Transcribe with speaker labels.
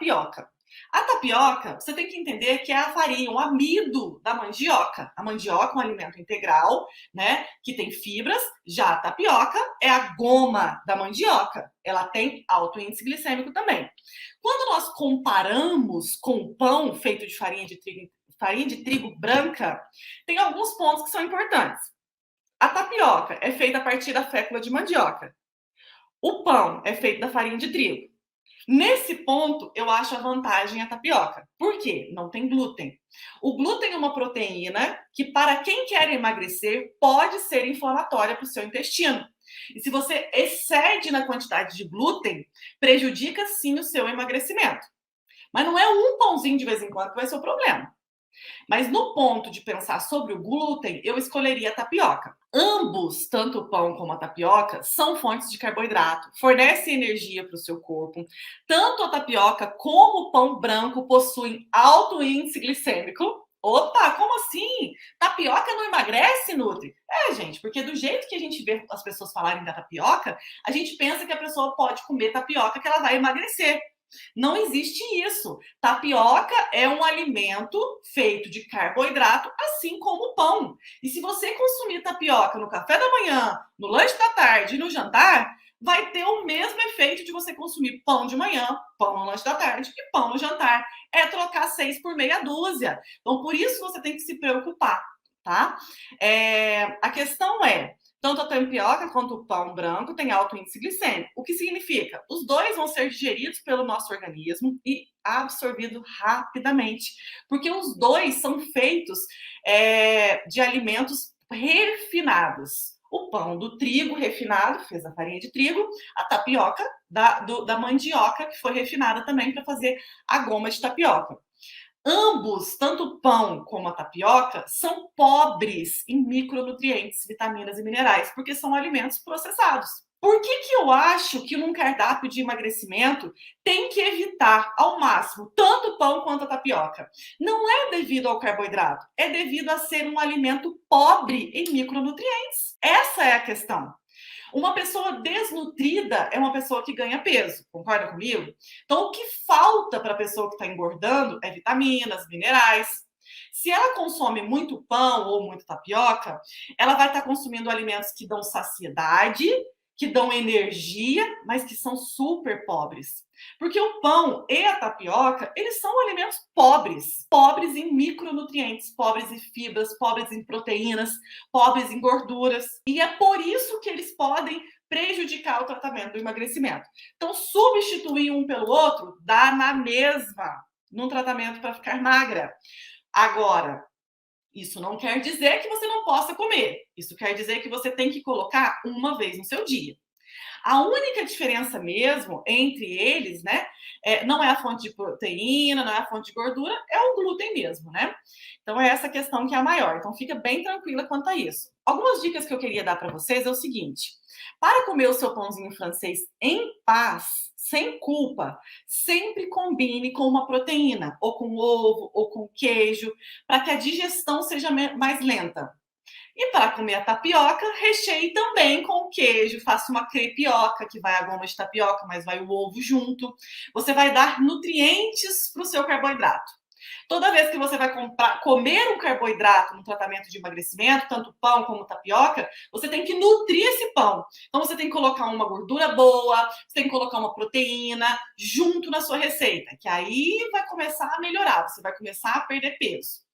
Speaker 1: tapioca. A tapioca, você tem que entender que é a farinha, o amido da mandioca. A mandioca é um alimento integral, né, que tem fibras. Já a tapioca é a goma da mandioca. Ela tem alto índice glicêmico também. Quando nós comparamos com o pão feito de farinha de trigo branca, tem alguns pontos que são importantes. A tapioca é feita a partir da fécula de mandioca. O pão é feito da farinha de trigo. Nesse ponto, eu acho a vantagem a tapioca. Por quê? Não tem glúten. O glúten é uma proteína que, para quem quer emagrecer, pode ser inflamatória para o seu intestino. E se você excede na quantidade de glúten, prejudica sim o seu emagrecimento. Mas não é um pãozinho de vez em quando que vai ser o problema. Mas no ponto de pensar sobre o glúten, eu escolheria a tapioca. Ambos, tanto o pão como a tapioca, são fontes de carboidrato, fornecem energia para o seu corpo. Tanto a tapioca como o pão branco possuem alto índice glicêmico. Opa, como assim? Tapioca não emagrece, Nutri? É, gente, porque do jeito que a gente vê as pessoas falarem da tapioca, a gente pensa que a pessoa pode comer tapioca que ela vai emagrecer. Não existe isso. Tapioca é um alimento feito de carboidrato, assim como o pão. E se você consumir tapioca no café da manhã, no lanche da tarde e no jantar, vai ter o mesmo efeito de você consumir pão de manhã, pão no lanche da tarde e pão no jantar. É trocar 6 por meia dúzia. Então, por isso você tem que se preocupar, tá? A questão é, tanto a tapioca quanto o pão branco têm alto índice glicêmico. O que significa? Os dois vão ser digeridos pelo nosso organismo e absorvidos rapidamente. Porque os dois são feitos de alimentos refinados. O pão do trigo refinado, fez a farinha de trigo, a tapioca da mandioca, que foi refinada também para fazer a goma de tapioca. Ambos, tanto o pão como a tapioca, são pobres em micronutrientes, vitaminas e minerais, porque são alimentos processados. Por que eu acho que num cardápio de emagrecimento tem que evitar ao máximo tanto o pão quanto a tapioca? Não é devido ao carboidrato, é devido a ser um alimento pobre em micronutrientes. Essa é a questão. Uma pessoa desnutrida é uma pessoa que ganha peso, concorda comigo? Então, o que falta para a pessoa que está engordando é vitaminas, minerais. Se ela consome muito pão ou muito tapioca, ela vai estar consumindo alimentos que dão saciedade, que dão energia, mas que são super pobres. Porque o pão e a tapioca, eles são alimentos pobres, pobres em micronutrientes, pobres em fibras, pobres em proteínas, pobres em gorduras. E é por isso que eles podem prejudicar o tratamento do emagrecimento. Então, substituir um pelo outro dá na mesma num tratamento para ficar magra. Agora, isso não quer dizer que você não possa comer. Isso quer dizer que você tem que colocar uma vez no seu dia. A única diferença mesmo entre eles, né, não é a fonte de proteína, não é a fonte de gordura, é o glúten mesmo, né? Então é essa questão que é a maior. Então fica bem tranquila quanto a isso. Algumas dicas que eu queria dar para vocês é o seguinte: para comer o seu pãozinho francês em paz, sem culpa, sempre combine com uma proteína, ou com ovo, ou com queijo, para que a digestão seja mais lenta. E para comer a tapioca, recheie também com o queijo. Faça uma crepioca, que vai a goma de tapioca, mas vai o ovo junto. Você vai dar nutrientes para o seu carboidrato. Toda vez que você vai comer um carboidrato no tratamento de emagrecimento, tanto pão como tapioca, você tem que nutrir esse pão. Então você tem que colocar uma gordura boa, você tem que colocar uma proteína junto na sua receita, que aí vai começar a melhorar, você vai começar a perder peso.